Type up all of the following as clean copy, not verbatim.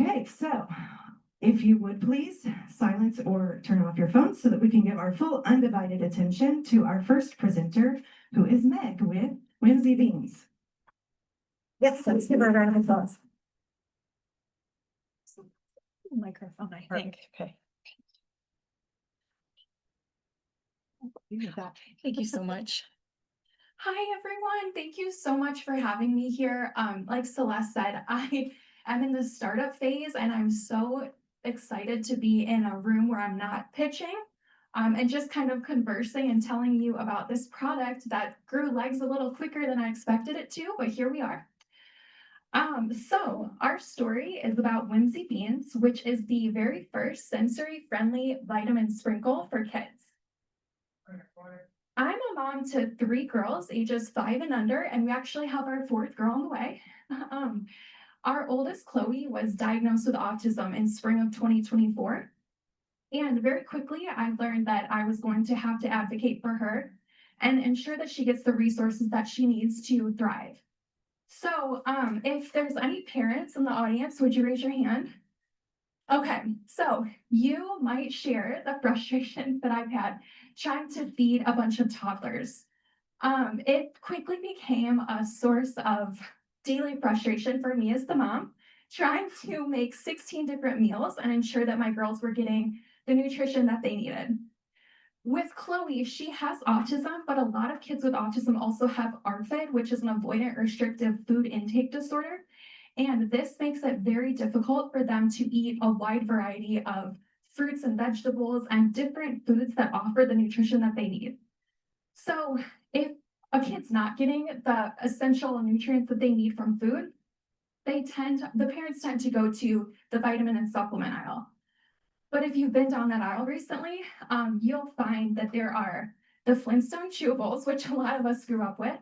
Okay, so if you would please silence or turn off your phones so that we can give our full undivided attention to our first presenter, who is Meg with Whimsi Beans. Yes, let's give her a round of applause. Microphone, I think. Okay. Thank you so much. Hi, everyone. Thank you so much for having me here. Like Celeste said, I am in the startup phase and I'm so excited to be in a room where I'm not pitching, and just kind of conversing and telling you about this product that grew legs a little quicker than I expected it to, but here we are. So our story is about Whimsi Beans, which is the very first sensory-friendly vitamin sprinkle for kids. I'm a mom to 3 girls, ages 5 and under, and we actually have our 4th girl on the way. Our oldest, Chloe, was diagnosed with autism in spring of 2024. And very quickly, I learned that I was going to have to advocate for her and ensure that she gets the resources that she needs to thrive. So if there's any parents in the audience, would you raise your hand? Okay, so you might share the frustration that I've had trying to feed a bunch of toddlers. It quickly became a source of daily frustration for me as the mom, trying to make 16 different meals and ensure that my girls were getting the nutrition that they needed. With Chloe, she has autism, but a lot of kids with autism also have ARFID, which is an avoidant restrictive food intake disorder. And this makes it very difficult for them to eat a wide variety of fruits and vegetables and different foods that offer the nutrition that they need. So if a kid's not getting the essential nutrients that they need from food, the parents tend to go to the vitamin and supplement aisle. But if you've been down that aisle recently, you'll find that there are the Flintstone chewables, which a lot of us grew up with.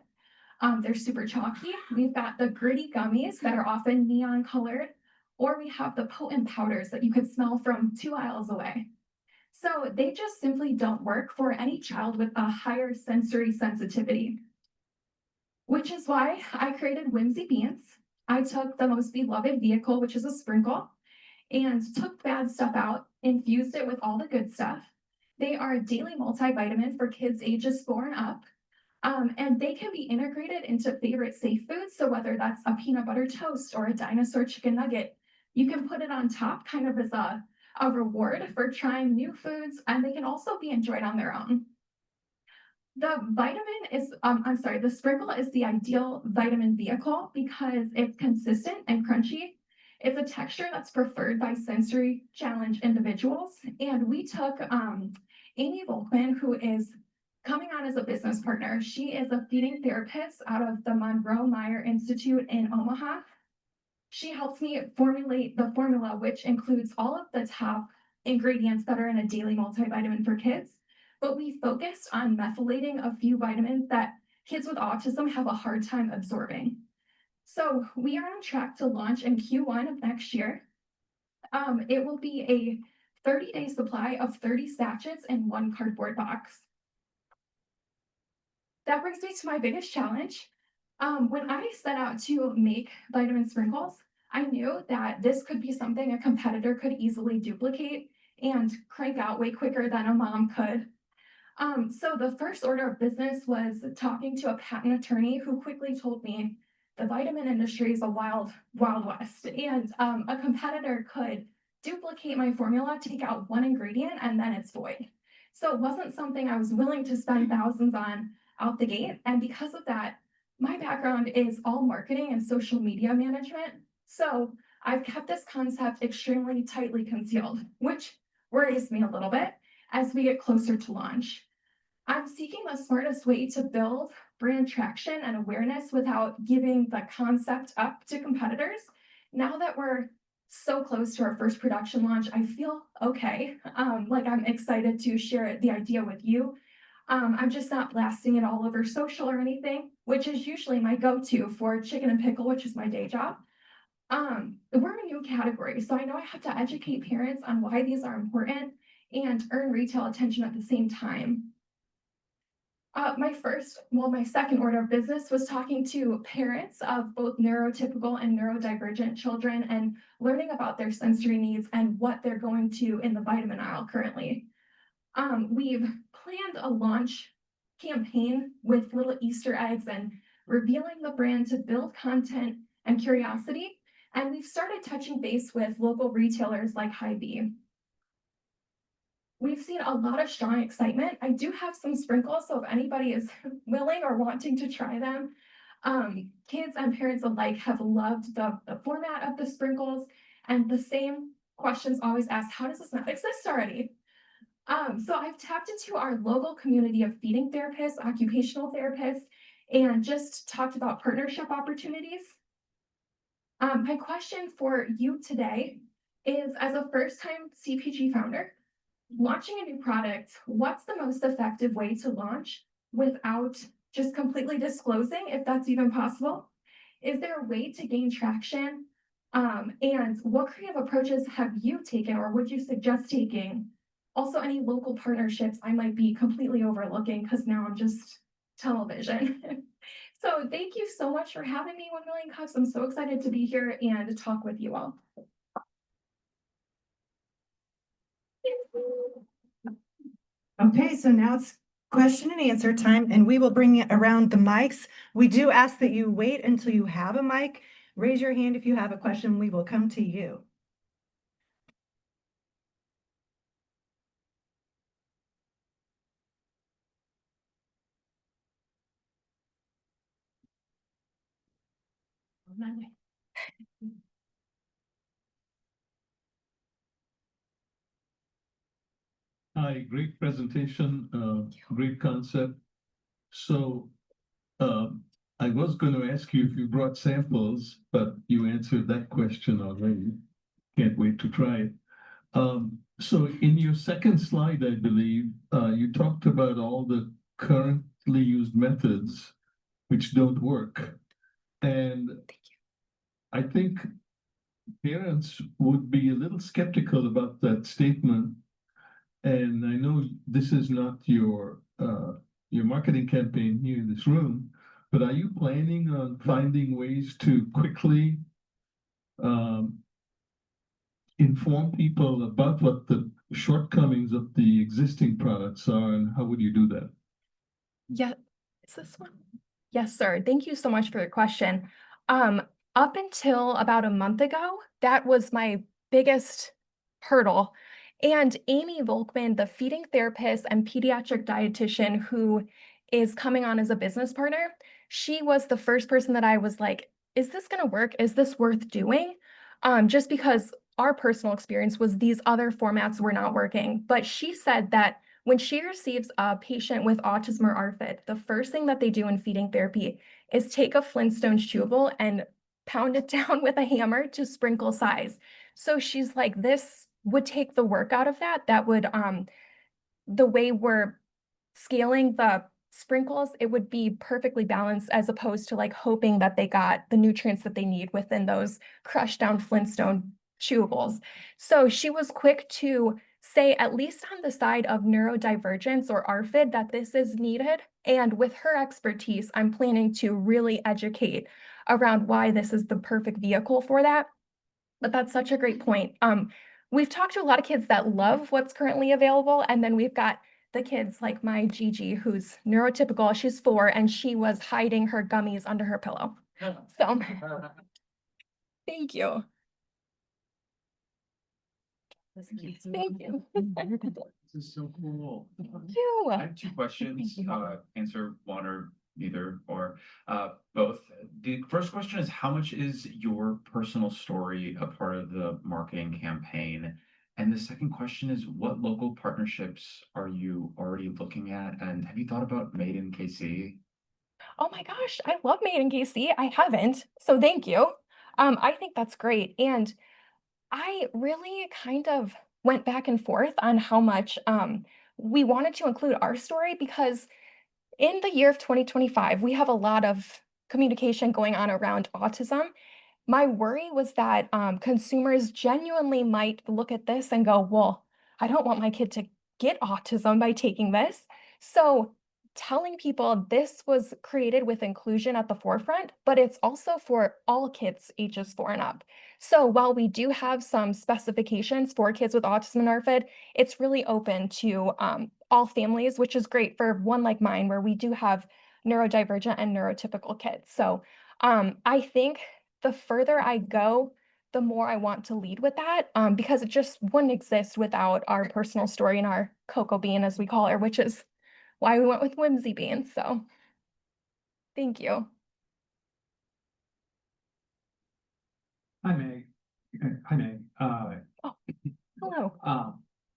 They're super chalky. We've got the gritty gummies that are often neon colored, or we have the potent powders that you could smell from 2 aisles away. So they just simply don't work for any child with a higher sensory sensitivity, which is why I created Whimsi Beans. I took the most beloved vehicle, which is a sprinkle, and took bad stuff out, infused it with all the good stuff. They are a daily multivitamin for kids ages 4 and up. And they can be integrated into favorite safe foods. So whether that's a peanut butter toast or a dinosaur chicken nugget, you can put it on top kind of as a reward for trying new foods, and they can also be enjoyed on their own. The sprinkle is the ideal vitamin vehicle because it's consistent and crunchy. It's a texture that's preferred by sensory challenged individuals. And we took Amy Volkman, who is coming on as a business partner. She is a feeding therapist out of the Monroe Meyer Institute in Omaha. She helps me formulate the formula, which includes all of the top ingredients that are in a daily multivitamin for kids. But we focused on methylating a few vitamins that kids with autism have a hard time absorbing. So we are on track to launch in Q1 of next year. It will be a 30-day supply of 30 sachets in 1 cardboard box. That brings me to my biggest challenge. When I set out to make vitamin sprinkles, I knew that this could be something a competitor could easily duplicate and crank out way quicker than a mom could. So the first order of business was talking to a patent attorney who quickly told me the vitamin industry is a wild, wild west, and a competitor could duplicate my formula, take out 1 ingredient, and then it's void. So it wasn't something I was willing to spend thousands on out the gate. And because of that, my background is all marketing and social media management. So I've kept this concept extremely tightly concealed, which worries me a little bit as we get closer to launch. I'm seeking the smartest way to build brand traction and awareness without giving the concept up to competitors. Now that we're so close to our first production launch, I feel okay. Like I'm excited to share the idea with you. I'm just not blasting it all over social or anything, which is usually my go-to for chicken and pickle, which is my day job. We're a new category, so I know I have to educate parents on why these are important and earn retail attention at the same time. My second order of business was talking to parents of both neurotypical and neurodivergent children and learning about their sensory needs and what they're going to in the vitamin aisle currently. We've planned a launch campaign with little Easter eggs and revealing the brand to build content and curiosity. And we've started touching base with local retailers like Hy-Vee. We've seen a lot of strong excitement. I do have some sprinkles, so if anybody is willing or wanting to try them, kids and parents alike have loved the format of the sprinkles. And the same questions always asked, how does this not exist already? So I've tapped into our local community of feeding therapists, occupational therapists, and just talked about partnership opportunities. My question for you today is, as a first-time CPG founder, launching a new product, what's the most effective way to launch without just completely disclosing, if that's even possible? Is there a way to gain traction? And what creative approaches have you taken or would you suggest taking? Also, any local partnerships I might be completely overlooking because now I'm just television. So thank you so much for having me, 1 Million Cups. I'm so excited to be here and talk with you all. Okay, so now it's question and answer time, and we will bring it around the mics. We do ask that you wait until you have a mic. Raise your hand if you have a question. We will come to you. On my way. Hi, great presentation, great concept. So I was going to ask you if you brought samples, but you answered that question already. Can't wait to try it. So in your second slide, I believe, you talked about all the currently used methods which don't work. And I think parents would be a little skeptical about that statement. And I know this is not your marketing campaign here in this room, but are you planning on finding ways to quickly inform people about what the shortcomings of the existing products are, and how would you do that? Yeah, is this one? Yes, sir. Thank you so much for your question. Up until about a month ago, that was my biggest hurdle. And Amy Volkman, the feeding therapist and pediatric dietitian who is coming on as a business partner, she was the first person that I was like, is this going to work? Is this worth doing? Just because our personal experience was these other formats were not working. But she said that when she receives a patient with autism or ARFID, the first thing that they do in feeding therapy is take a Flintstones chewable and pound it down with a hammer to sprinkle size. So she's like, this would take the work out of that. That would, the way we're scaling the sprinkles, it would be perfectly balanced as opposed to like hoping that they got the nutrients that they need within those crushed down Flintstone chewables. So she was quick to say, at least on the side of neurodivergence or ARFID, that this is needed. And with her expertise, I'm planning to really educate around why this is the perfect vehicle for that. But that's such a great point. We've talked to a lot of kids that love what's currently available, and then we've got the kids like my Gigi, who's neurotypical, she's 4, and she was hiding her gummies under her pillow. So, thank you. Thank you. This is so cool. Thank you. I have 2 questions, Thank you. answer one or neither, or both. The first question is, how much is your personal story a part of the marketing campaign? And the second question is, what local partnerships are you already looking at? And have you thought about Made in KC? Oh my gosh, I love Made in KC. I haven't, so thank you. I think that's great. And I really kind of went back and forth on how much we wanted to include our story because in the year of 2025, we have a lot of communication going on around autism. My worry was that consumers genuinely might look at this and go, well, I don't want my kid to get autism by taking this. So telling people this was created with inclusion at the forefront, but it's also for all kids ages 4 and up. So while we do have some specifications for kids with autism and ARFID, it's really open to all families, which is great for one like mine, where we do have neurodivergent and neurotypical kids. So I think the further I go, the more I want to lead with that, because it just wouldn't exist without our personal story and our cocoa bean, as we call her, which is why we went with Whimsy Beans. So thank you. Hi, Meg. Hi, Meg. Hello.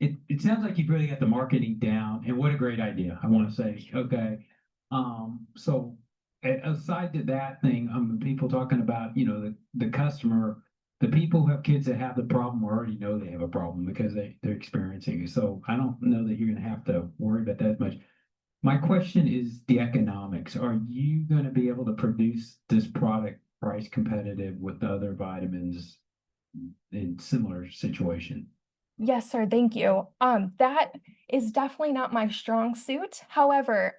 It sounds like you've really got the marketing down, and what a great idea, I want to say. Okay. So aside to that thing, people talking about, the customer, the people who have kids that have the problem already know they have a problem because they're experiencing it. So I don't know that you're going to have to worry about that as much. My question is the economics. Are you going to be able to produce this product price competitive with the other vitamins in similar situation? Yes, sir. Thank you. That is definitely not my strong suit. However,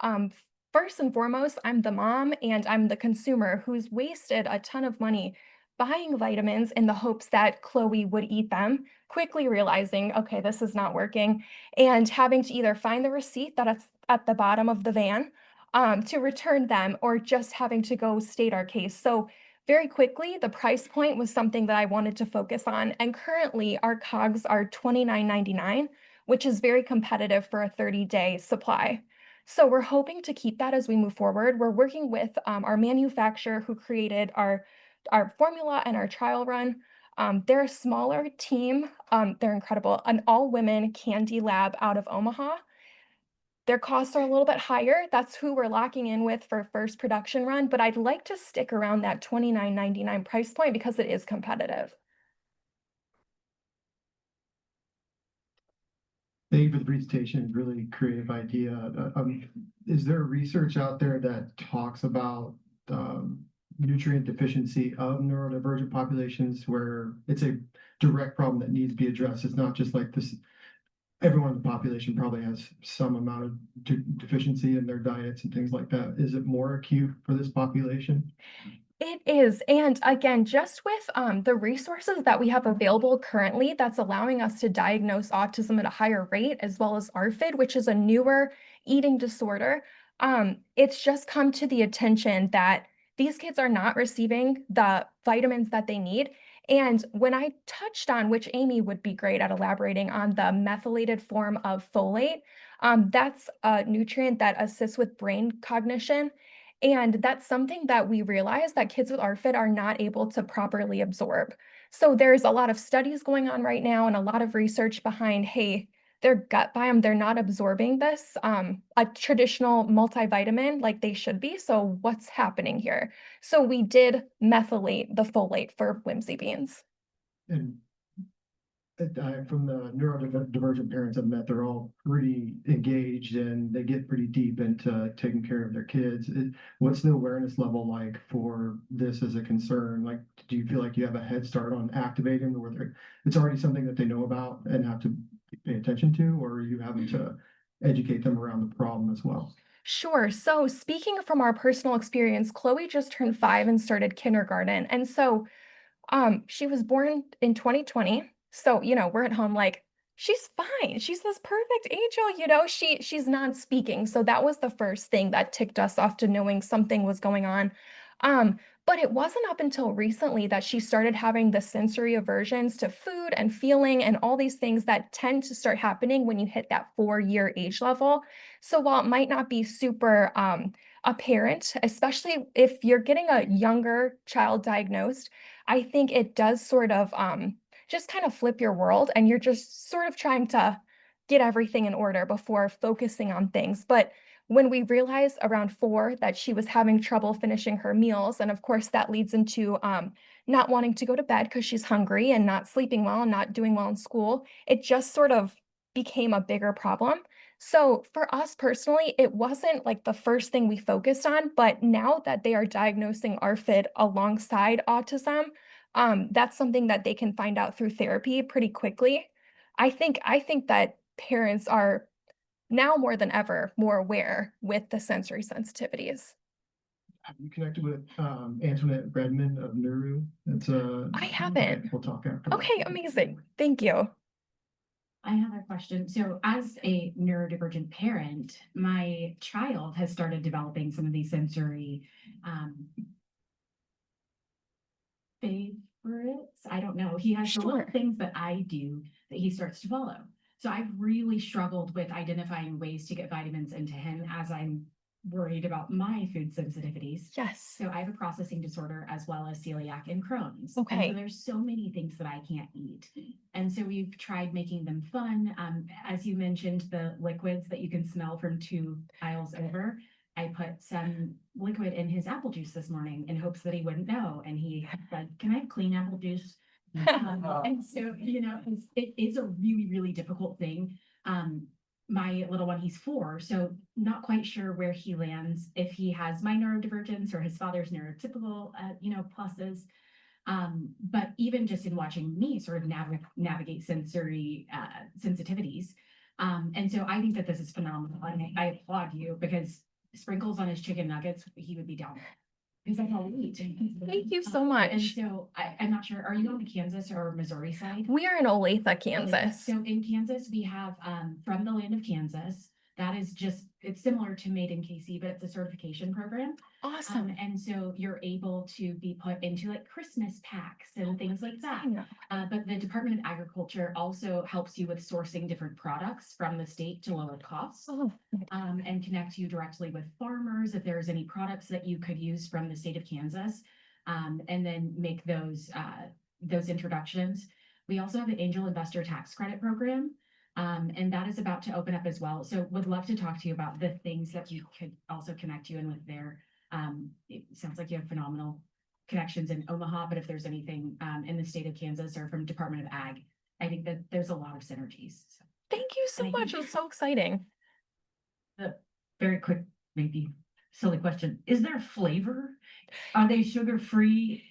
first and foremost, I'm the mom and I'm the consumer who's wasted a ton of money buying vitamins in the hopes that Chloe would eat them, quickly realizing, okay, this is not working, and having to either find the receipt that it's at the bottom of the van, to return them, or just having to go state our case. So very quickly, the price point was something that I wanted to focus on, and currently our COGS are $29.99, which is very competitive for a 30-day supply. So we're hoping to keep that as we move forward. We're working with our manufacturer who created our formula and our trial run. They're a smaller team. They're incredible. An all-women candy lab out of Omaha. Their costs are a little bit higher. That's who we're locking in with for first production run, but I'd like to stick around that $29.99 price point because it is competitive. Thank you for the presentation. Really creative idea. Is there research out there that talks about nutrient deficiency of neurodivergent populations where it's a direct problem that needs to be addressed? It's not just like this. Everyone in the population probably has some amount of deficiency in their diets and things like that. Is it more acute for this population? It is. And again, just with the resources that we have available currently, that's allowing us to diagnose autism at a higher rate, as well as ARFID, which is a newer eating disorder. It's just come to the attention that these kids are not receiving the vitamins that they need. And when I touched on, which Amy would be great at elaborating on, the methylated form of folate, that's a nutrient that assists with brain cognition. And that's something that we realize that kids with ARFID are not able to properly absorb. So there's a lot of studies going on right now and a lot of research behind, hey, their gut biome, they're not absorbing this, a traditional multivitamin like they should be. So what's happening here? So we did methylate the folate for Whimsy Beans. And from the neurodivergent parents I've met, they're all pretty engaged and they get pretty deep into taking care of their kids. What's the awareness level like for this as a concern? Like, do you feel like you have a head start on activating them, where it's already something that they know about and have to pay attention to, or are you having to educate them around the problem as well? Sure. So speaking from our personal experience, Chloe just turned 5 and started kindergarten. And so she was born in 2020. So, we're at home like, she's fine. She's this perfect angel, she's non-speaking. So that was the first thing that ticked us off to knowing something was going on. But it wasn't up until recently that she started having the sensory aversions to food and feeling and all these things that tend to start happening when you hit that 4-year age level. So while it might not be super apparent, especially if you're getting a younger child diagnosed, I think it does sort of just kind of flip your world and you're just sort of trying to get everything in order before focusing on things. But when we realized around 4 that she was having trouble finishing her meals, and of course that leads into not wanting to go to bed because she's hungry and not sleeping well and not doing well in school, it just sort of became a bigger problem. So for us personally, it wasn't like the first thing we focused on, but now that they are diagnosing ARFID alongside autism, that's something that they can find out through therapy pretty quickly. I think that parents are now more than ever, more aware with the sensory sensitivities. Have you connected with Antoinette Redmond of Nuru? It's I haven't. okay, we'll talk after. Okay, amazing. Thank you. I have a question. So as a neurodivergent parent, my child has started developing some of these sensory favorites. I don't know. He has the little Sure. things that I do that he starts to follow. So I've really struggled with identifying ways to get vitamins into him as I'm worried about my food sensitivities. Yes. So I have a processing disorder as well as celiac and Crohn's. And Okay. so there's so many things that I can't eat. And so we've tried making them fun. As you mentioned, the liquids that you can smell from 2 aisles over. I put some liquid in his apple juice this morning in hopes that he wouldn't know. And he said, "Can I have clean apple juice?" And so, it is a really, really difficult thing. My little one, he's 4, so not quite sure where he lands, if he has my neurodivergence or his father's neurotypical, pluses. But even just in watching me sort of navigate sensory sensitivities. And so I think that this is phenomenal. And I applaud you because sprinkles on his chicken nuggets, he would be down. Because that's all we eat. Thank you so And much. so I'm not sure, are you on the Kansas or Missouri side? We are in Olathe, Olathe. Kansas. So in Kansas, we have From the Land of Kansas. That is just, it's similar to Made in KC, but it's a certification program. Awesome. And so you're able to be put into like Christmas packs and things like that. But the Department of Agriculture also helps you with sourcing different products from the state to lower costs. Oh, And connect you directly with farmers if there's any products that you could use from the state of Kansas, and then make those introductions. We also have the Angel Investor Tax Credit Program, and that is about to open up as well. So would love to talk to you about the things that you could also connect you in with there. It sounds like you have phenomenal connections in Omaha, but if there's anything in the state of Kansas or from Department of Ag, I think that there's a lot of synergies. So, thank you so And I much. think- It's so exciting. A very quick, maybe silly question. Is there flavor? Are they sugar free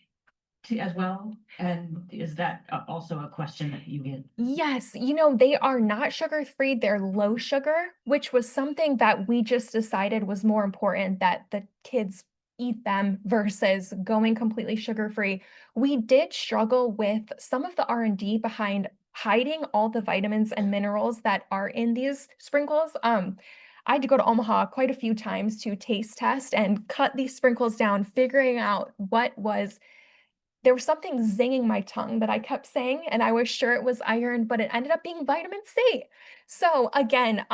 as well? And is that also a question that you get? Yes, they are not sugar-free, they're low sugar, which was something that we just decided was more important that the kids eat them versus going completely sugar-free. We did struggle with some of the R&D behind hiding all the vitamins and minerals that are in these sprinkles. I had to go to Omaha quite a few times to taste test and cut these sprinkles down, figuring out there was something zinging my tongue that I kept saying, and I was sure it was iron, but it ended up being vitamin C. So again,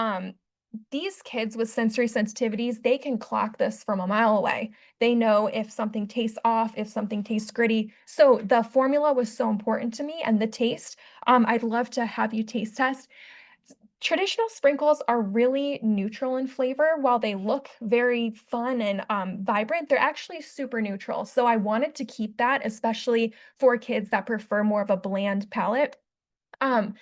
these kids with sensory sensitivities, they can clock this from a mile away. They know if something tastes off, if something tastes gritty. So the formula was so important to me and the taste. I'd love to have you taste test. Traditional sprinkles are really neutral in flavor. While they look very fun and vibrant, they're actually super neutral. So I wanted to keep that, especially for kids that prefer more of a bland palate. Um,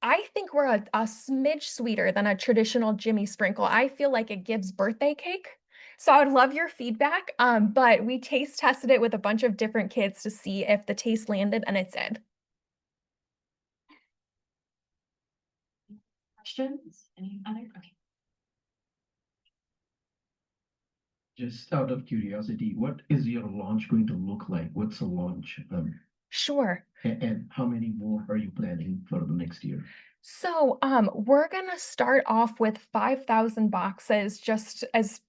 I think we're a smidge sweeter than a traditional Jimmy sprinkle. I feel like it gives birthday cake. So I would love your feedback. But we taste tested it with a bunch of different kids to see if the taste landed, and it did. Questions? Any other? Okay. Just out of curiosity, what is your launch going to look like? What's a launch? Sure. And how many more are you planning for the next year? So, we're gonna start off with 5,000 boxes just as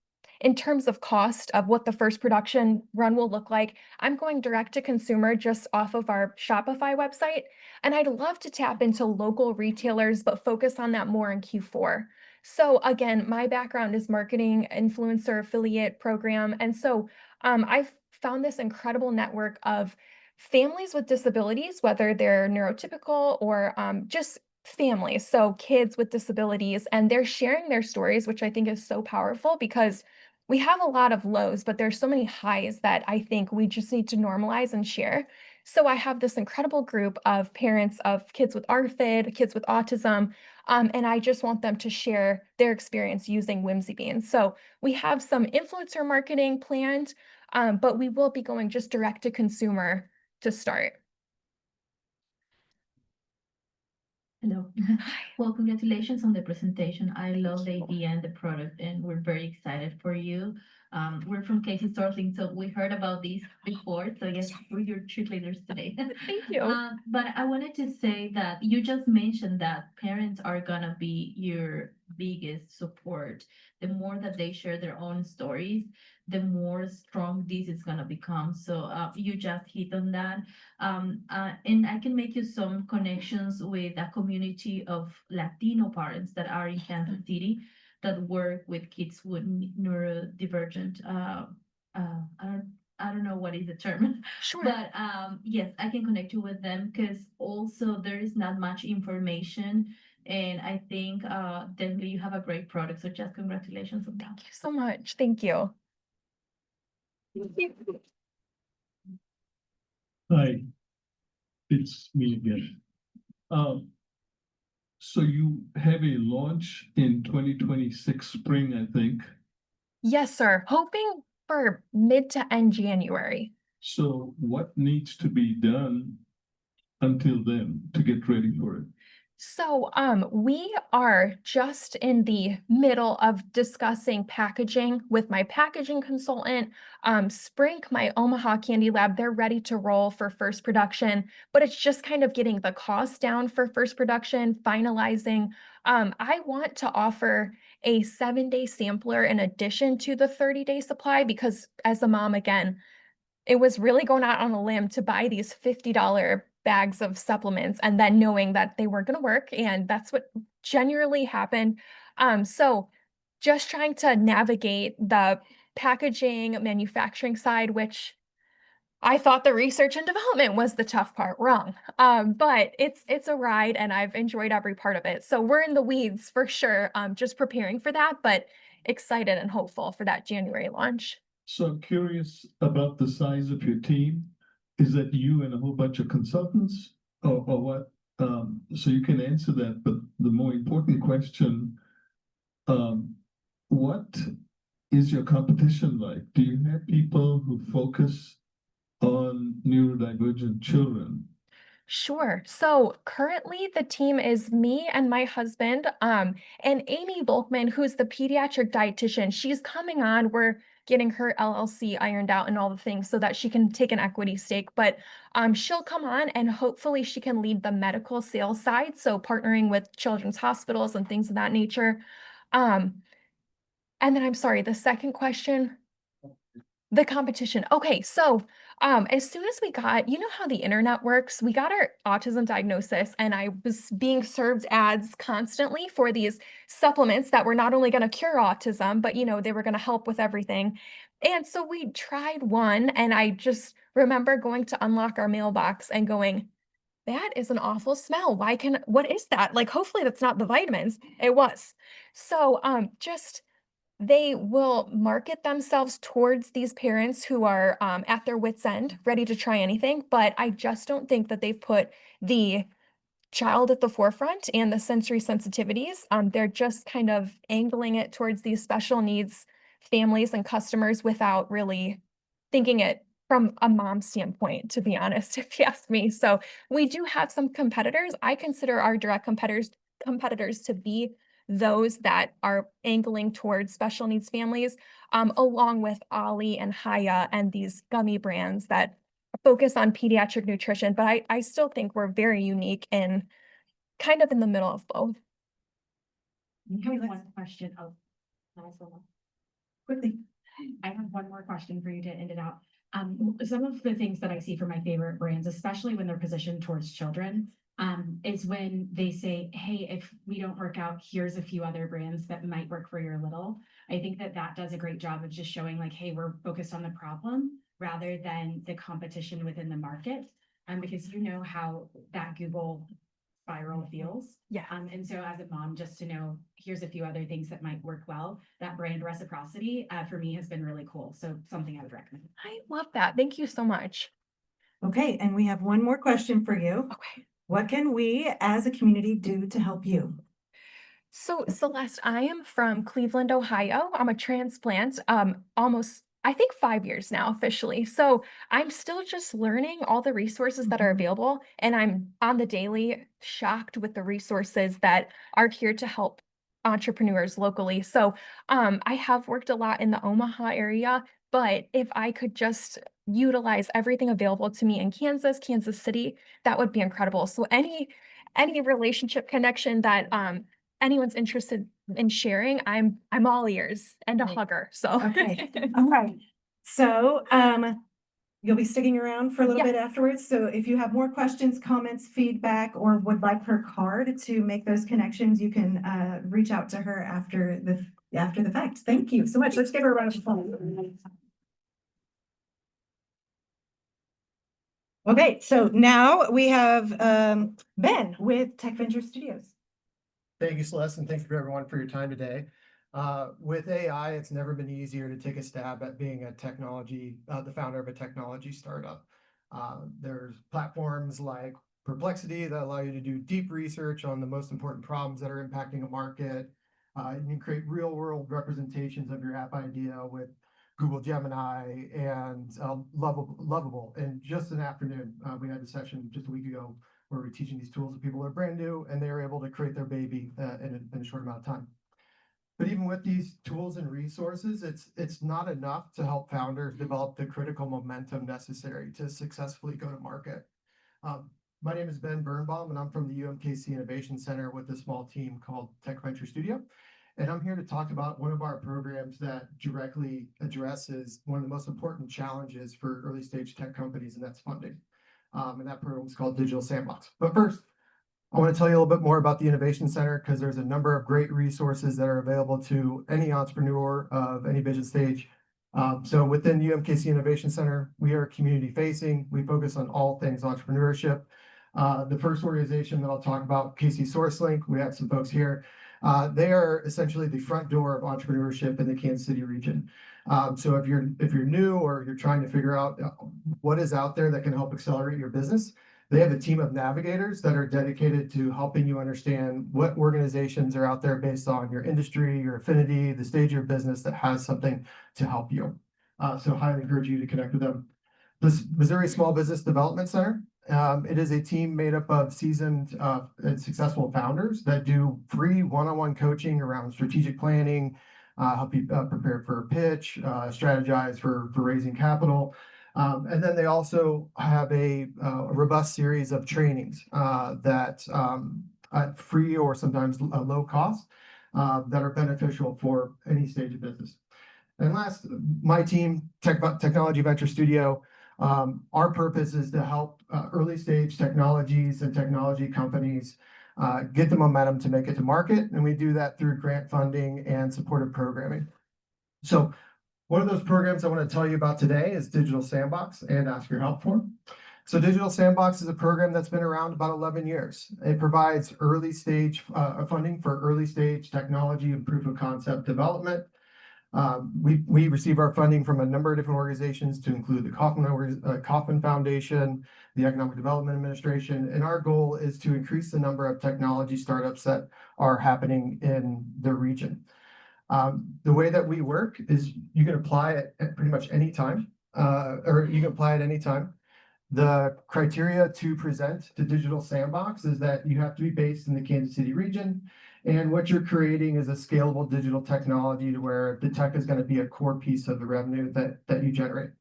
in terms of cost of what the first production run will look like. I'm going direct to consumer just off of our Shopify website, and I'd love to tap into local retailers, but focus on that more in Q4. So again, my background is marketing, influencer affiliate program, and so I've found this incredible network of families with disabilities, whether they're neurotypical or just families, so kids with disabilities, and they're sharing their stories, which I think is so powerful because we have a lot of lows, but there's so many highs that I think we just need to normalize and share. So I have this incredible group of parents of kids with ARFID, kids with autism, and I just want them to share their experience using Whimsy Beans. So we have some influencer marketing planned, but we will be going just direct to consumer to start. Hello. Well, congratulations on the presentation. I love the idea and the product, and we're very excited for you. We're from Casey Sourcing, so we heard about these before. So yes, we're your cheerleaders today. Thank you. But I wanted to say that you just mentioned that parents are gonna be your biggest support. The more that they share their own stories, the more strong this is gonna become. So you just hit on that. And I can make you some connections with a community of Latino parents that are in Kansas City that work with kids with neurodivergent. I don't know what is the term, Sure. but yes, I can connect you with them because also there is not much information, and I think definitely you have a great product. So just congratulations on that. Thank you so much. Thank you. Hi, it's me again. So you have a launch in 2026 spring, I think. Yes, sir. Hoping for mid to end January. So what needs to be done until then to get ready for it? So, we are just in the middle of discussing packaging with my packaging consultant. Sprink, my Omaha Candy Lab, they're ready to roll for first production, but it's just kind of getting the cost down for first production, finalizing. I want to offer a 7-day sampler in addition to the 30-day supply because as a mom, again, it was really going out on a limb to buy these $50 bags of supplements and then knowing that they weren't going to work. And that's what genuinely happened. So just trying to navigate the packaging, manufacturing side, which I thought the research and development was the tough part. Wrong. But it's a ride and I've enjoyed every part of it. So we're in the weeds for sure. Just preparing for that, but excited and hopeful for that January launch. So I'm curious about the size of your team. Is that you and a whole bunch of consultants or what? So you can answer that, but the more important question, what is your competition like? Do you have people who focus on neurodivergent children? Sure. So currently the team is me and my husband, and Amy Volkman, who's the pediatric dietitian. She's coming on. We're getting her LLC ironed out and all the things so that she can take an equity stake. But she'll come on and hopefully she can lead the medical sales side. So partnering with children's hospitals and things of that nature. Um, and then I'm sorry, the second question. The competition. Okay, so as soon as we got, you know how the internet works, we got our autism diagnosis, and I was being served ads constantly for these supplements that were not only going to cure autism, but they were going to help with everything. And so we tried one, and I just remember going to unlock our mailbox and going, that is an awful smell. What is that? Like, hopefully that's not the vitamins. It was. So just they will market themselves towards these parents who are at their wits' end, ready to try anything. But I just don't think that they've put the child at the forefront and the sensory sensitivities. They're just kind of angling it towards these special needs families and customers without really thinking it from a mom standpoint, to be honest, if you ask me. So we do have some competitors. I consider our direct competitors to be those that are angling towards special needs families, along with Ollie and Haya and these gummy brands that focus on pediatric nutrition. But I still think we're very unique and kind of in the middle of both. I have one question. Oh, nice one. Quickly. I have one more question for you to end it out. Some of the things that I see for my favorite brands, especially when they're positioned towards children, is when they say, hey, if we don't work out, here's a few other brands that might work for your little. I think that that does a great job of just showing like, hey, we're focused on the problem rather than the competition within the market. Because you know how that Google spiral feels. Yeah. And so as a mom, just to know, here's a few other things that might work well. That brand reciprocity for me has been really cool. So something I would recommend. I love that. Thank you so much. Okay, and we have one more question for you. Okay. What can we as a community do to help you? So Celeste, I am from Cleveland, Ohio. I'm a transplant. I think 5 years now officially. So I'm still just learning all the resources that are available, and I'm on the daily shocked with the resources that are here to help entrepreneurs locally. So I have worked a lot in the Omaha area, but if I could just utilize everything available to me in Kansas City, that would be incredible. So any relationship connection that anyone's interested in sharing, I'm all ears and a Right. hugger. So Okay, all right. So, you'll be sticking around for a little bit Yes. afterwards. So if you have more questions, comments, feedback, or would like her card to make those connections, you can, reach out to her after the fact. Thank you so much. Let's give her a round of applause. Okay, so now we have, Ben with Tech Venture Studios. Thank you, Celeste, and thank you everyone for your time today. With AI, it's never been easier to take a stab at being the founder of a technology startup. There's platforms like Perplexity that allow you to do deep research on the most important problems that are impacting a market. You can create real world representations of your app idea with Google Gemini and Lovable. In just an afternoon, we had a session just a week ago where we're teaching these tools to people that are brand new, and they are able to create their baby in a short amount of time. But even with these tools and resources, it's not enough to help founders develop the critical momentum necessary to successfully go to market. My name is Ben Birnbaum, and I'm from the UMKC Innovation Center with a small team called Tech Venture Studio. And I'm here to talk about one of our programs that directly addresses one of the most important challenges for early stage tech companies, and that's funding. And that program is called Digital Sandbox. But first, I want to tell you a little bit more about the Innovation Center because there's a number of great resources that are available to any entrepreneur of any vision stage. So within UMKC Innovation Center, we are community facing. We focus on all things entrepreneurship. The first organization that I'll talk about, KC SourceLink, we have some folks here. They are essentially the front door of entrepreneurship in the Kansas City region. So if you're new or you're trying to figure out what is out there that can help accelerate your business, they have a team of navigators that are dedicated to helping you understand what organizations are out there based on your industry, your affinity, the stage of your business that has something to help you. So highly encourage you to connect with them. The Missouri Small Business Development Center. It is a team made up of seasoned and successful founders that do free one-on-one coaching around strategic planning, help you prepare for a pitch, strategize for raising capital. And then they also have a robust series of trainings that at free or sometimes low cost that are beneficial for any stage of business. And last, my team, Technology Venture Studio, our purpose is to help early stage technologies and technology companies get the momentum to make it to market. And we do that through grant funding and supportive programming. So one of those programs I want to tell you about today is Digital Sandbox and Ask Your Help for. So Digital Sandbox is a program that's been around about 11 years. It provides early stage funding for early stage technology and proof of concept development. We receive our funding from a number of different organizations to include the Kauffman Foundation, the Economic Development Administration, and our goal is to increase the number of technology startups that are happening in the region. The way that we work is you can apply it at pretty much any time, or you can apply at any time. The criteria to present to Digital Sandbox is that you have to be based in the Kansas City region, and what you're creating is a scalable digital technology to where the tech is going to be a core piece of the revenue that you generate.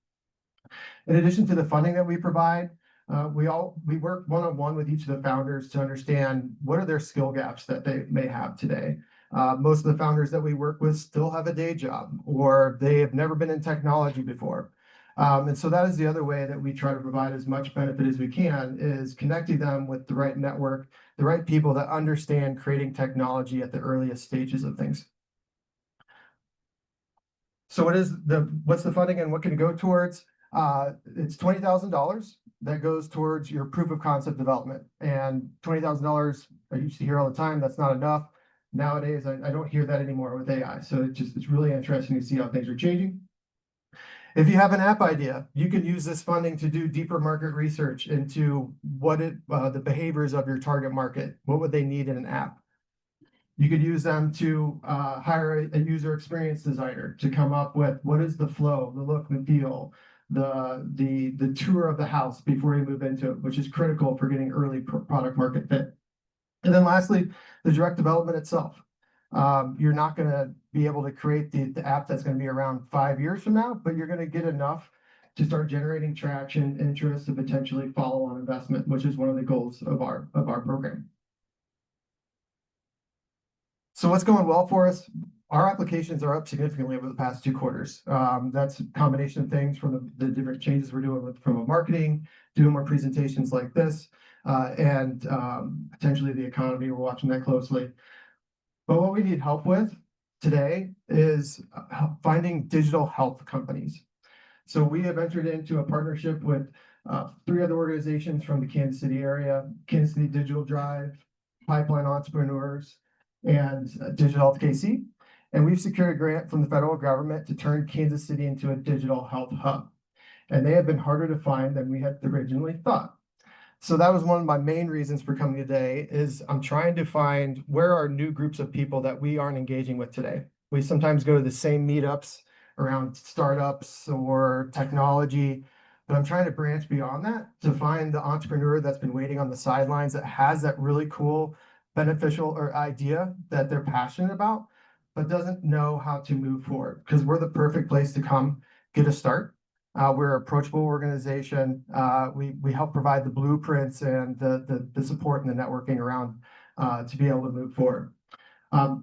In addition to the funding that we provide, we work one-on-one with each of the founders to understand what are their skill gaps that they may have today. Most of the founders that we work with still have a day job, or they have never been in technology before. And so that is the other way that we try to provide as much benefit as we can, is connecting them with the right network, the right people that understand creating technology at the earliest stages of things. So what's the funding and what can it go towards? It's $20,000 that goes towards your proof of concept development. And $20,000, I used to hear all the time, that's not enough. Nowadays, I don't hear that anymore with AI. So it's really interesting to see how things are changing. If you have an app idea, you can use this funding to do deeper market research into the behaviors of your target market. What would they need in an app? You could use them to hire a user experience designer to come up with what is the flow, the look, the feel, the tour of the house before you move into it, which is critical for getting early product market fit. And then lastly, the direct development itself. You're not going to be able to create the app that's going to be around 5 years from now, but you're going to get enough to start generating traction, interest, and potentially follow on investment, which is one of the goals of our program. So what's going well for us? Our applications are up significantly over the past 2 quarters. That's a combination of things from the different changes we're doing from a marketing, doing more presentations like this, and potentially the economy. We're watching that closely. But what we need help with today is finding digital health companies. So we have entered into a partnership with 3 other organizations from the Kansas City area: Kansas City Digital Drive, Pipeline Entrepreneurs, and Digital Health KC. And we've secured a grant from the federal government to turn Kansas City into a digital health hub. And they have been harder to find than we had originally thought. So that was one of my main reasons for coming today, is I'm trying to find where are new groups of people that we aren't engaging with today. We sometimes go to the same meetups around startups or technology, but I'm trying to branch beyond that to find the entrepreneur that's been waiting on the sidelines, that has that really cool, beneficial or idea that they're passionate about, but doesn't know how to move forward, because we're the perfect place to come get a start. We're an approachable organization. We help provide the blueprints and the support and the networking around to be able to move forward.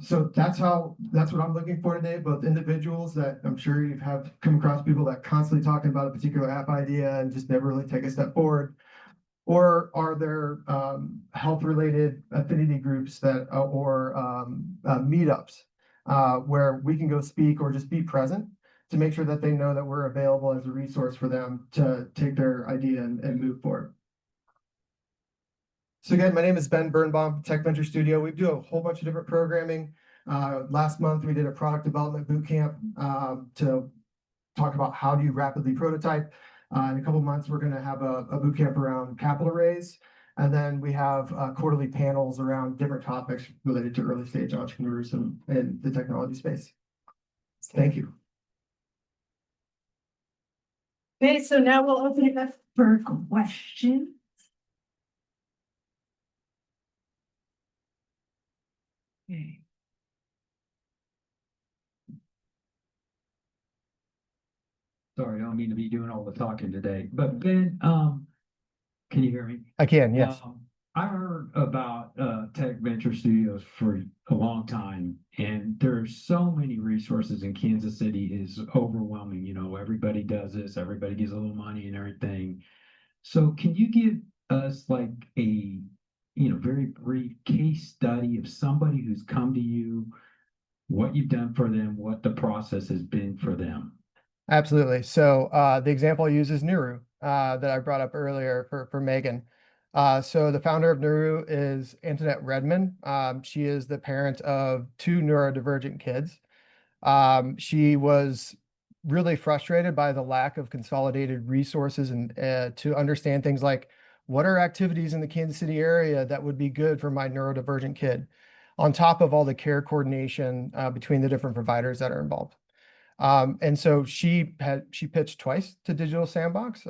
So that's what I'm looking for today, both individuals that I'm sure you have come across people that constantly talking about a particular app idea and just never really take a step forward. Or are there health-related affinity groups that or meetups where we can go speak or just be present to make sure that they know that we're available as a resource for them to take their idea and move forward. So again, my name is Ben Birnbaum, Tech Venture Studio. We do a whole bunch of different programming. Last month, we did a product development boot camp to talk about how do you rapidly prototype. In a couple of months, we're going to have a boot camp around capital raise. And then we have quarterly panels around different topics related to early stage entrepreneurs and the technology space. Thank you. Okay, so now we'll open it up for questions. Okay. Sorry, I don't mean to be doing all the talking today, but Ben, can you hear me? I can, yes. I heard about Tech Venture Studios for a long time, and there's so many resources in Kansas City is overwhelming. You know, everybody does this, everybody gives a little money and everything. So can you give us like a, very brief case study of somebody who's come to you, what you've done for them, what the process has been for them? Absolutely. So the example I use is Nuru that I brought up earlier for Megan. So the founder of Nuru is Antoinette Redmond. She is the parent of 2 neurodivergent kids. She was really frustrated by the lack of consolidated resources and to understand things like, what are activities in the Kansas City area that would be good for my neurodivergent kid, on top of all the care coordination between the different providers that are involved. And so she pitched twice to Digital Sandbox.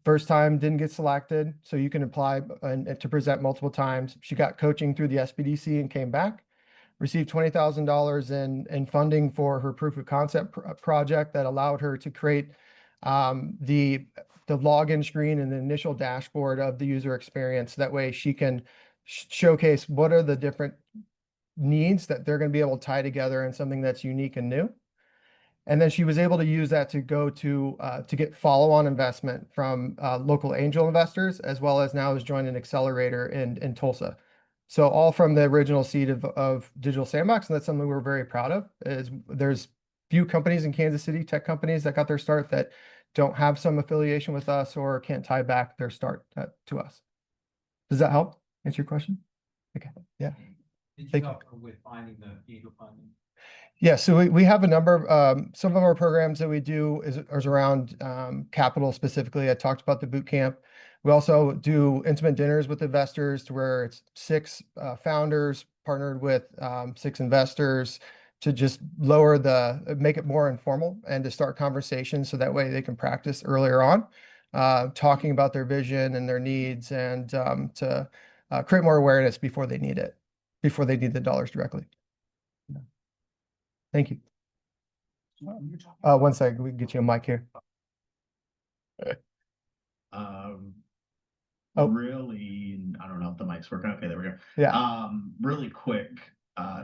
First time didn't get selected, so you can apply and to present multiple times. She got coaching through the SBDC and came back, received $20,000 in funding for her proof of concept project that allowed her to create the login screen and the initial dashboard of the user experience. That way she can showcase what are the different needs that they're going to be able to tie together in something that's unique and new. And then she was able to use that to go to get follow-on investment from local angel investors, as well as now has joined an accelerator in Tulsa. So all from the original seed of Digital Sandbox, and that's something we're very proud of. There's few companies in Kansas City, tech companies that got their start that don't have some affiliation with us or can't tie back their start to us. Does that help answer your question? Okay, yeah. Did you Thank help her with finding the angel funding? Yeah, so we have a number of some of our programs that we do is around capital specifically. I talked about the boot camp. We also do intimate dinners with investors to where it's 6 founders partnered with 6 investors to just make it more informal and to start conversations so that way they can practice earlier on, talking about their vision and their needs and to create more awareness before they need the dollars directly. Yeah. Thank you. 1 second, we can get you a mic here. Oh. Really, I don't know if the mic's working. Okay, there we go. Yeah. Really quick.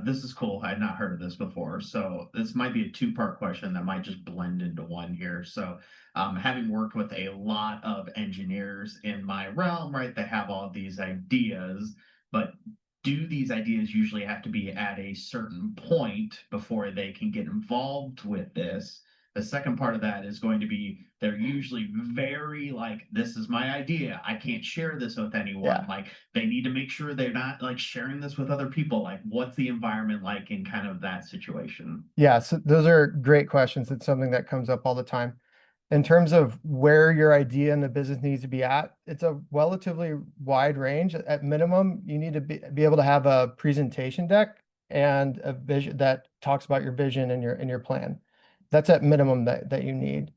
This is cool. I had not heard of this before. So this might be a two-part question that might just blend into one here. So having worked with a lot of engineers in my realm, right, they have all these ideas, but do these ideas usually have to be at a certain point before they can get involved with this? The second part of that is going to be they're usually very like, this is my idea. I can't share this with anyone. Yeah. Like they need to make sure they're not like sharing this with other people. Like what's the environment like in kind of that situation? Yeah, so those are great questions. It's something that comes up all the time. In terms of where your idea in the business needs to be at, it's a relatively wide range. At minimum, you need to be able to have a presentation deck and a vision that talks about your vision and your plan. That's at minimum that you need.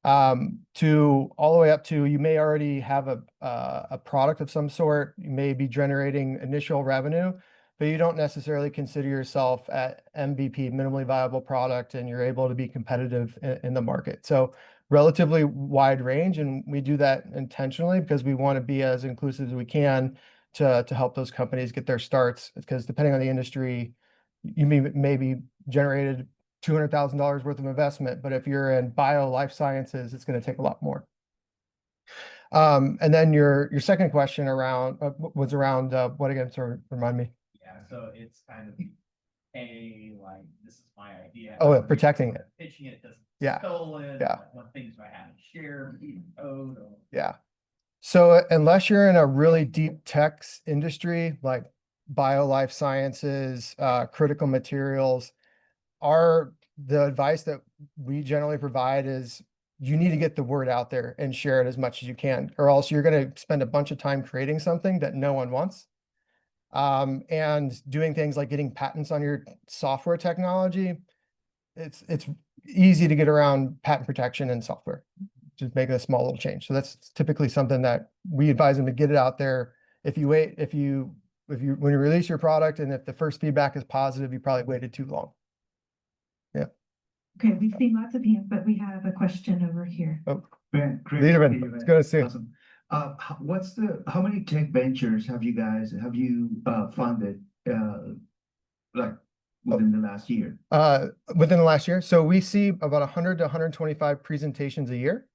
To all the way up to you may already have a product of some sort. You may be generating initial revenue, but you don't necessarily consider yourself at MVP, minimally viable product, and you're able to be competitive in the market. So relatively wide range, and we do that intentionally because we want to be as inclusive as we can to help those companies get their starts. Because depending on the industry, you may be generated $200,000 worth of investment, but if you're in bio life sciences, it's going to take a lot more. And then your second question was around what again? Sorry, remind me. Yeah, so it's kind of like this is my idea. Oh, protecting it. Pitching it doesn't Yeah. stolen. Yeah. What things do I haven't shared? Code. Yeah. So unless you're in a really deep tech industry like bio life sciences, critical materials, the advice that we generally provide is you need to get the word out there and share it as much as you can, or else you're going to spend a bunch of time creating something that no one wants. And doing things like getting patents on your software technology, it's easy to get around patent protection in software, just making a small little change. So that's typically something that we advise them to get it out there. If you wait, when you release your product and if the first feedback is positive, you probably waited too long. Yeah. Okay, we've seen lots of hands, but we have a question over here. Oh, Ben, great to Liederman, see you, it's man. good to see you. Awesome. How many tech ventures have you funded, like within the last year? Within the last year. So we see about 100 to 125 presentations a year.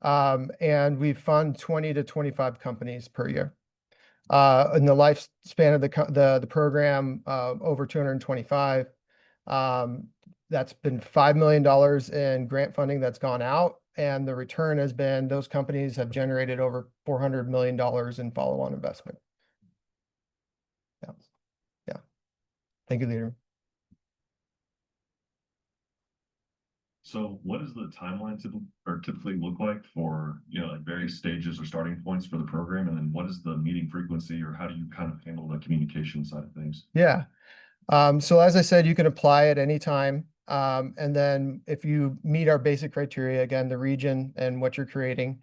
And we fund 20 to 25 companies per year. In the lifespan of the program, over 225. That's been $5 million in grant funding that's gone out, and the return has been those companies have generated over $400 million in follow-on investment. Yeah, yeah. Thank you, leader. So what does the timeline typically look like for, like various stages or starting points for the program? And then what is the meeting frequency, or how do you kind of handle the communication side of things? Yeah. So as I said, you can apply at any time. And then if you meet our basic criteria, again, the region and what you're creating,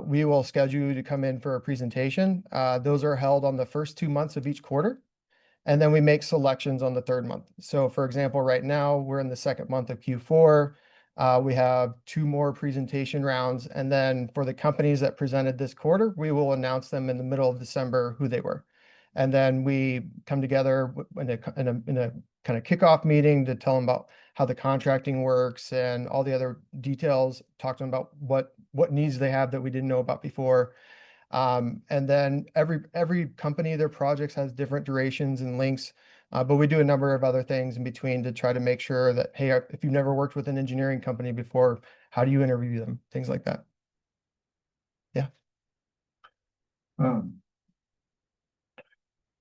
we will schedule you to come in for a presentation. Those are held on the first 2 months of each quarter. And then we make selections on the 3rd month. So for example, right now we're in the 2nd month of Q4. We have 2 more presentation rounds. And then for the companies that presented this quarter, we will announce them in the middle of December who they were. And then we come together in a kind of kickoff meeting to tell them about how the contracting works and all the other details, talk to them about what needs they have that we didn't know about before. And then every company, their projects has different durations and links, but we do a number of other things in between to try to make sure that, hey, if you've never worked with an engineering company before, how do you interview them? Things like that. Yeah.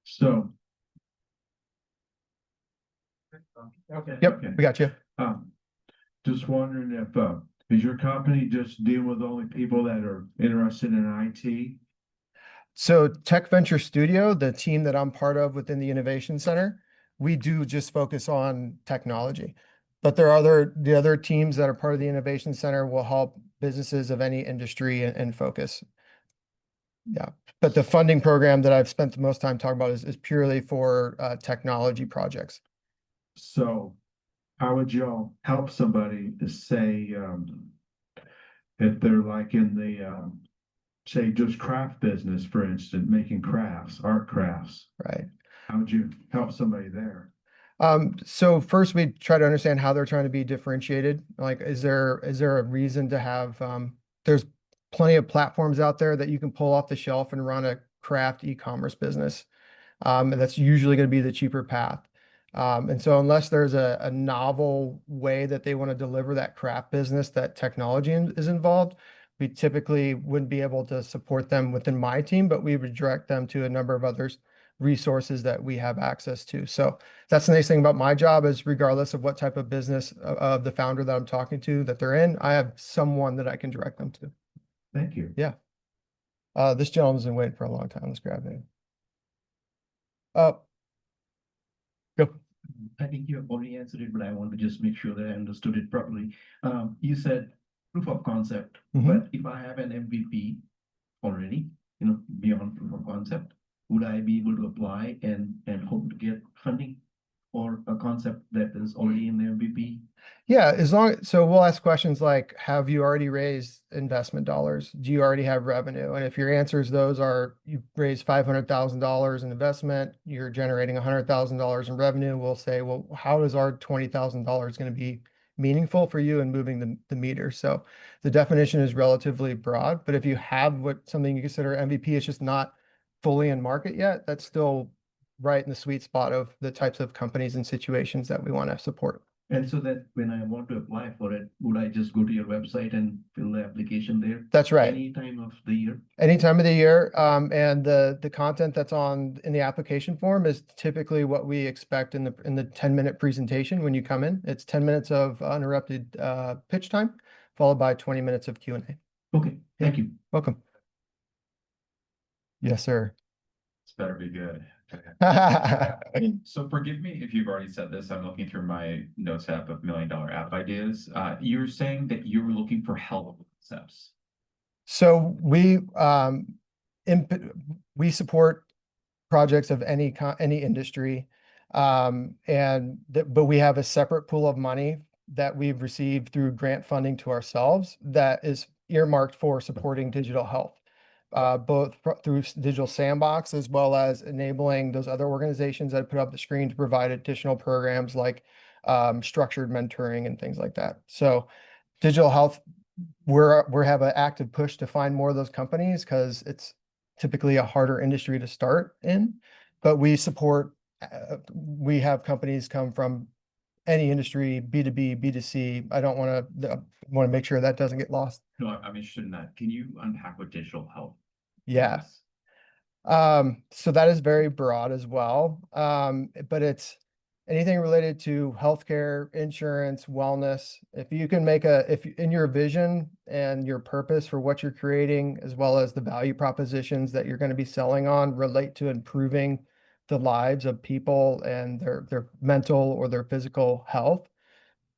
So. Yep, we got you. Just wondering if, Is your company just deal with only people that are interested in IT? So Tech Venture Studio, the team that I'm part of within the Innovation Center, we do just focus on technology. But there are the other teams that are part of the Innovation Center will help businesses of any industry and focus. Yeah, but the funding program that I've spent the most time talking about is purely for technology projects. So how would y'all help somebody to say, if they're like in the, say just craft business, for instance, making crafts, art crafts? Right. How would you help somebody there? So first we try to understand how they're trying to be differentiated. Like, is there a reason to have, there's plenty of platforms out there that you can pull off the shelf and run a craft e-commerce business. And that's usually going to be the cheaper path. And so unless there's a novel way that they want to deliver that craft business, that technology is involved, we typically wouldn't be able to support them within my team, but we would direct them to a number of others resources that we have access to. So that's the nice thing about my job is regardless of what type of business of the founder that I'm talking to that they're in, I have someone that I can direct them to. Thank you. Yeah. This gentleman's been waiting for a long time. Let's grab him. Go. I think you have already answered it, but I want to just make sure that I understood it properly. You said proof of concept, but if I have an MVP already, beyond proof of concept, would I be able to apply and hope to get funding for a concept that is already in the MVP? Yeah, so we'll ask questions like, have you already raised investment dollars? Do you already have revenue? And if your answers those are, you've raised $500,000 in investment, you're generating $100,000 in revenue, we'll say, well, how is our $20,000 going to be meaningful for you in moving the meter? So the definition is relatively broad, but if you have something you consider MVP, it's just not fully in market yet, that's still right in the sweet spot of the types of companies and situations that we want to support. And so that when I want to apply for it, would I just go to your website and fill the application there? That's right. Any time of the year? Any time of the year. And the content that's in the application form is typically what we expect in the 10-minute presentation when you come in. It's 10 minutes of uninterrupted pitch time, followed by 20 minutes of Q&A. Okay, thank you. Welcome. Yes, sir. This better be good. So forgive me if you've already said this. I'm looking through my notes app of $1 million app ideas. You're saying that you were looking for help concepts. So we support projects of any industry, but we have a separate pool of money that we've received through grant funding to ourselves that is earmarked for supporting digital health. Both through Digital Sandbox as well as enabling those other organizations that put up the screen to provide additional programs like structured mentoring and things like that. So digital health, we have an active push to find more of those companies because it's typically a harder industry to start in, but we have companies come from any industry, B2B, B2C. I want to make sure that doesn't get lost. No, I'm interested in that. Can you unpack what digital health Yeah. is? So that is very broad as well. But it's anything related to healthcare, insurance, wellness. If you can if in your vision and your purpose for what you're creating, as well as the value propositions that you're going to be selling on relate to improving the lives of people and their mental or their physical health,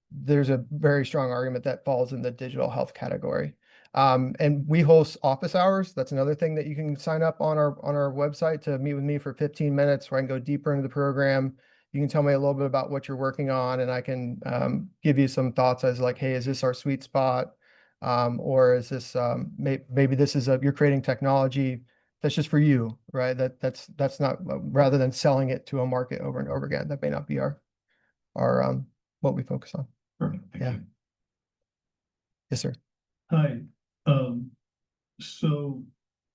there's a very strong argument that falls in the digital health category. And we host office hours. That's another thing that you can sign up on our website to meet with me for 15 minutes where I can go deeper into the program. You can tell me a little bit about what you're working on, and I can give you some thoughts as like, hey, is this our sweet spot? Or is this maybe this is you're creating technology that's just for you, right? That's not rather than selling it to a market over and over again. That may not be our what we focus on. Perfect. Thank you. Yes, sir. Hi. So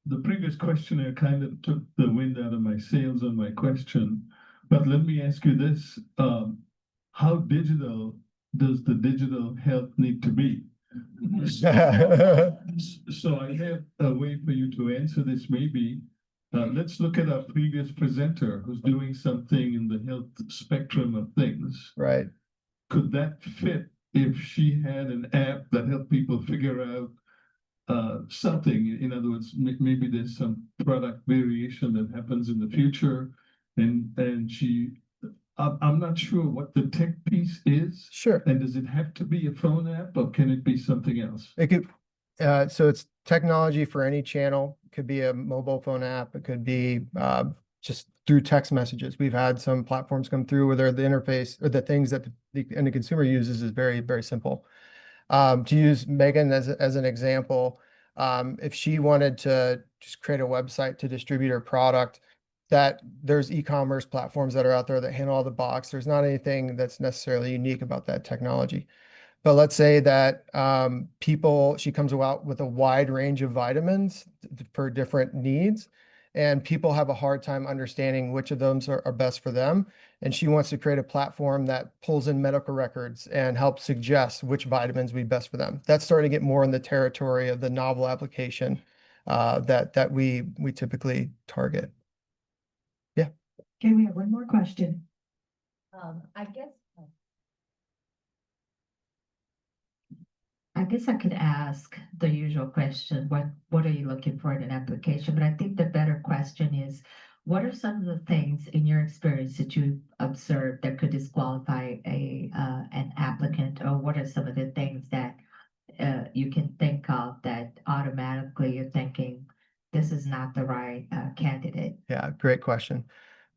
the previous questioner kind of took the wind out of my sails on my question, but let me ask you this. How digital does the digital health need to be? So I have a way for you to answer this maybe. Let's look at our previous presenter who's doing something in the health spectrum of things. Right. Could that fit if she had an app that helped people figure out something. In other words, maybe there's some product variation that happens in the future, and I'm not sure what the tech piece is. Sure. And does it have to be a phone app, or can it be something else? It could, so it's technology for any channel. It could be a mobile phone app. It could be just through text messages. We've had some platforms come through where the interface or the things that the end consumer uses is very, very simple. To use Megan as an example, if she wanted to just create a website to distribute her product, that there's e-commerce platforms that are out there that handle all the box. There's not anything that's necessarily unique about that technology. But let's say that she comes out with a wide range of vitamins for different needs, and people have a hard time understanding which of those are best for them. And she wants to create a platform that pulls in medical records and helps suggest which vitamins would be best for them. That's starting to get more in the territory of the novel application that we typically target. Yeah. Okay, we have one more question. I guess I could ask the usual question, what are you looking for in an application? But I think the better question is, what are some of the things in your experience that you observed that could disqualify an applicant? Or what are some of the things that you can think of that automatically you're thinking, this is not the right candidate? Yeah, great question.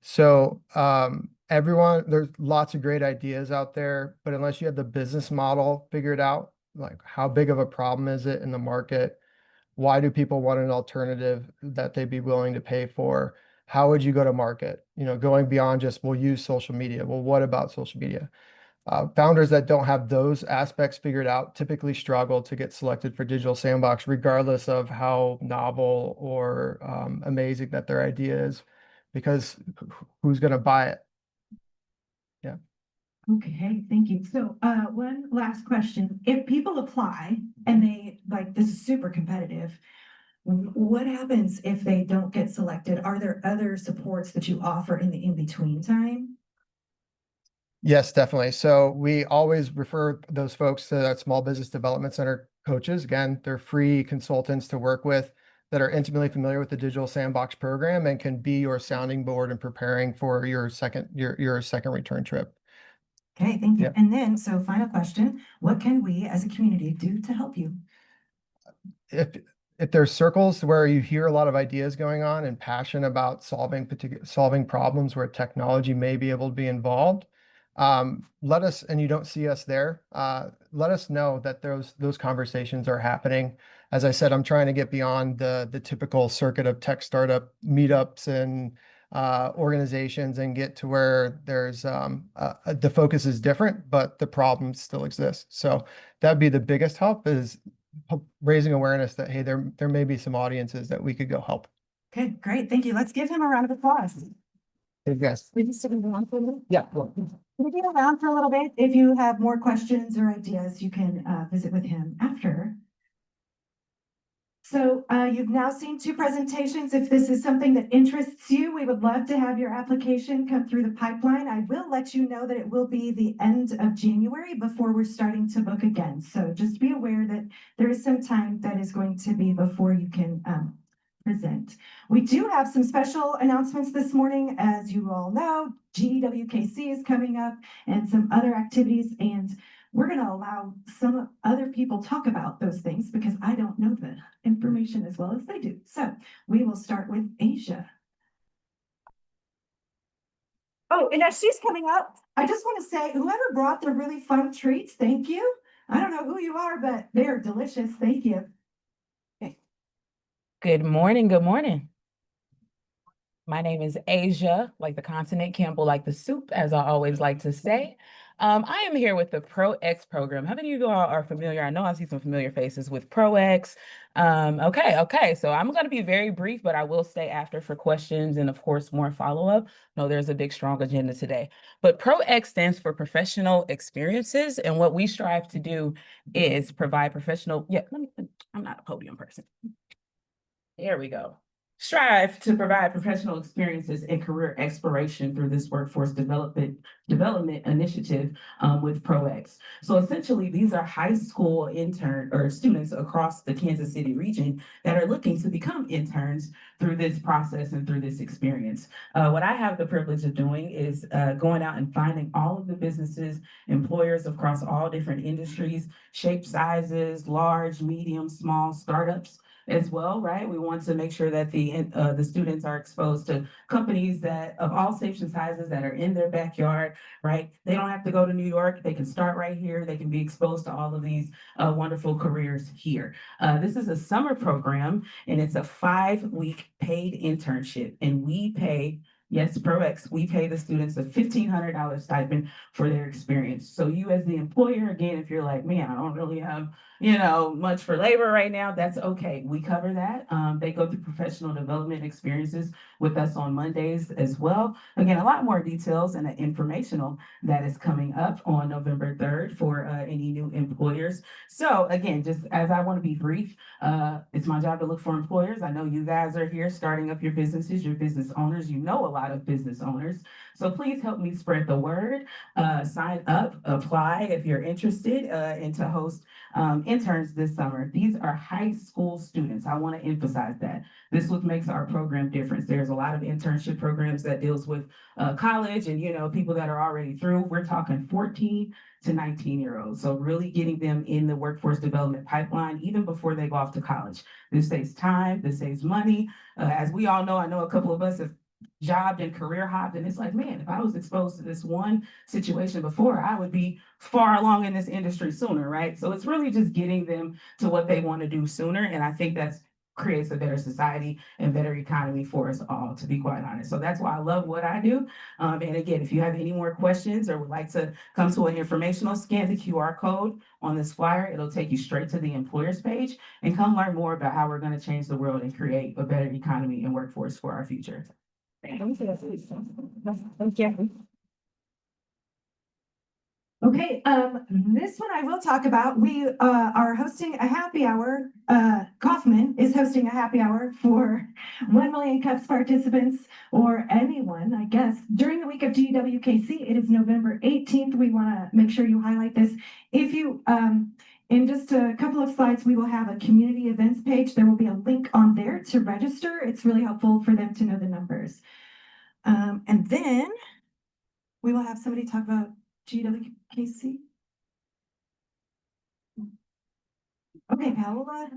So there's lots of great ideas out there, but unless you have the business model figured out, like how big of a problem is it in the market? Why do people want an alternative that they'd be willing to pay for? How would you go to market? Going beyond just, we'll use social media. Well, what about social media? Founders that don't have those aspects figured out typically struggle to get selected for Digital Sandbox, regardless of how novel or amazing that their idea is, because who's going to buy it? Yeah. Okay, thank you. So one last question. If people apply and this is super competitive, what happens if they don't get selected? Are there other supports that you offer in the in-between time? Yes, definitely. So we always refer those folks to that Small Business Development Center coaches. Again, they're free consultants to work with that are intimately familiar with the Digital Sandbox program and can be your sounding board and preparing for your second return trip. Okay, thank you. Yeah. And then, so final question, what can we as a community do to help you? If there's circles where you hear a lot of ideas going on and passion about solving problems where technology may be able to be involved, let us, and you don't see us there, let us know that those conversations are happening. As I said, I'm trying to get beyond the typical circuit of tech startup meetups and organizations and get to where there's the focus is different, but the problems still exist. So that'd be the biggest help, is raising awareness that, hey, there may be some audiences that we could go help. Okay, great. Thank you. Let's give him a round of applause. Yes. We just sitting around for a minute. Yeah. We'll be around for a little bit. If you have more questions or ideas, you can visit with him after. So you've now seen 2 presentations. If this is something that interests you, we would love to have your application come through the pipeline. I will let you know that it will be the end of January before we're starting to book again. So just be aware that there is some time that is going to be before you can present. We do have some special announcements this morning. As you all know, GWKC is coming up and some other activities, and we're going to allow some other people talk about those things because I don't know the information as well as they do. So we will start with Asia. Oh, and as she's coming up, I just want to say, whoever brought the really fun treats, thank you. I don't know who you are, but they are delicious. Thank you. Okay. Good morning. Good morning. My name is Asia, like the continent, Campbell, like the soup, as I always like to say. I am here with the ProX program. How many of you all are familiar? I know I see some familiar faces with ProX. Okay. So I'm going to be very brief, but I will stay after for questions and, of course, more follow-up. No, there's a big, strong agenda today. But ProX stands for Professional Experiences, and what we strive to do is provide professional. Yeah, I'm not a podium person. There we go. strive to provide professional experiences and career exploration through this workforce development initiative with ProX. So essentially, these are high school intern or students across the Kansas City region that are looking to become interns through this process and through this experience. What I have the privilege of doing is going out and finding all of the businesses, employers across all different industries, shape sizes, large, medium, small, startups as well, right? We want to make sure that the students are exposed to companies that of all shapes and sizes that are in their backyard, right? They don't have to go to New York. They can start right here. They can be exposed to all of these wonderful careers here. This is a summer program, and it's a 5-week paid internship, and we pay. Yes, ProX, we pay the students a $1,500 stipend for their experience. So you as the employer, again, if you're like, man, I don't really have much for labor right now, that's okay. We cover that. They go through professional development experiences with us on Mondays as well. Again, a lot more details and informational that is coming up on November 3rd for any new employers. So again, just as I want to be brief, it's my job to look for employers. I know you guys are here starting up your businesses, your business owners. You know a lot of business owners. So please help me spread the word. Sign up, apply if you're interested, and to host interns this summer. These are high school students. I want to emphasize that. This is what makes our program different. There's a lot of internship programs that deals with college and people that are already through. We're talking 14 to 19-year-olds. So really getting them in the workforce development pipeline even before they go off to college. This saves time, this saves money. As we all know, I know a couple of us have jobbed and career hopped, and it's like, man, if I was exposed to this one situation before, I would be far along in this industry sooner, right? So it's really just getting them to what they want to do sooner, and I think that's creates a better society and better economy for us all, to be quite honest. So that's why I love what I do. And again, if you have any more questions or would like to come to an informational, scan the QR code on this flyer. It'll take you straight to the employers page, and come learn more about how we're going to change the world and create a better economy and workforce for our future. Thank you. Okay, this one I will talk about. We are hosting a happy hour. Kaufman is hosting a happy hour for 1 million cups participants, or anyone, I guess, during the week of GWKC. It is November 18th. We want to make sure you highlight this. If you, in just a couple of slides, we will have a community events page. There will be a link on there to register. It's really helpful for them to know the numbers. And then we will have somebody talk about GWKC. Okay, Paola.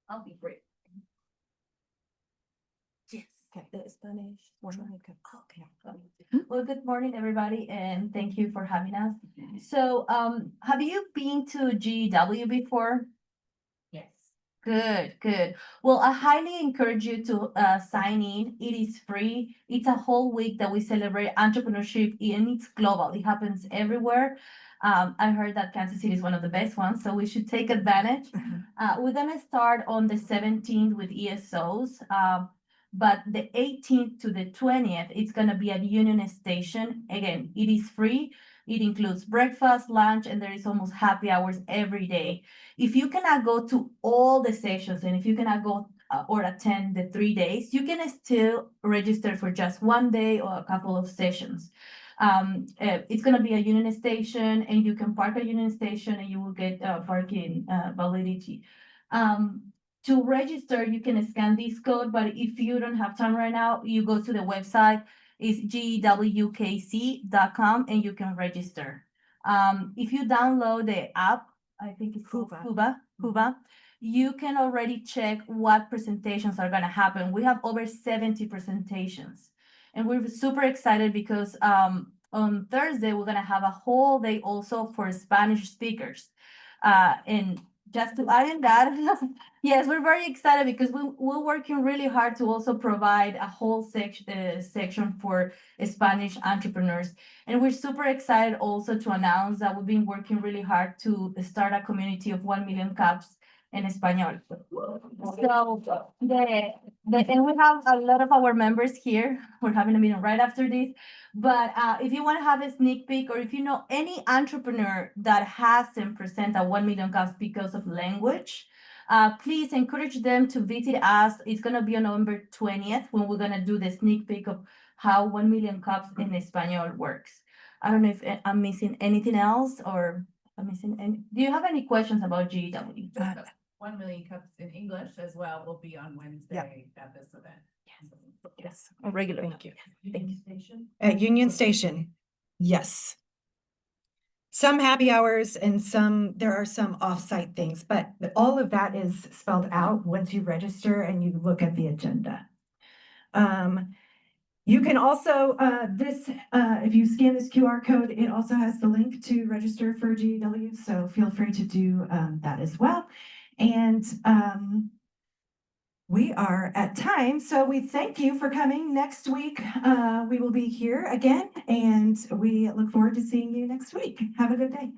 I'll be brief. Yes. The Spanish. Okay. Well, good morning, everybody, and thank you for having us. So, have you been to GW before? Yes. Good. Well, I highly encourage you to sign in. It is free. It's a whole week that we celebrate entrepreneurship, and it's global. It happens everywhere. I heard that Kansas City is one of the best ones, so we should take advantage. We're gonna start on the 17th with ESOs, but the 18th to the 20th, it's gonna be at Union Station. Again, it is free. It includes breakfast, lunch, and there is almost happy hours every day. If you cannot go to all the sessions, and if you cannot go or attend the 3 days, you can still register for just 1 day or a couple of sessions. It's going to be a Union Station, and you can park at Union Station, and you will get parking validity. To register, you can scan this code, but if you don't have time right now, you go to the website. It's gwkc.com, and you can register. If you download the app, I think it's called Huba, you can already check what presentations are going to happen. We have over 70 presentations, and we're super excited because on Thursday, we're going to have a whole day also for Spanish speakers. And just to add in that, yes, we're very excited because we're working really hard to also provide a whole section for Spanish entrepreneurs. And we're super excited also to announce that we've been working really hard to start a community of 1 million cups in Espanol. So and we have a lot of our members here. We're having a meeting right after this. But if you want to have a sneak peek, or if you know any entrepreneur that hasn't presented 1 million cups because of language, Please encourage them to visit us. It's gonna be on November 20th when we're gonna do the sneak peek of how 1 million cups in Espanol works. I don't know if I'm missing anything else or I'm missing any. Do you have any questions about GW? 1 million cups in English as well will be on Wednesday at this event. Yes, a regular. Thank you. Thank you. At Union Station, yes. Some happy hours and there are some off-site things, but all of that is spelled out once you register and you look at the agenda. You can also, if you scan this QR code, it also has the link to register for GW, so feel free to do that as well. And we are at time, so we thank you for coming. Next week, we will be here again, and we look forward to seeing you next week. Have a good day.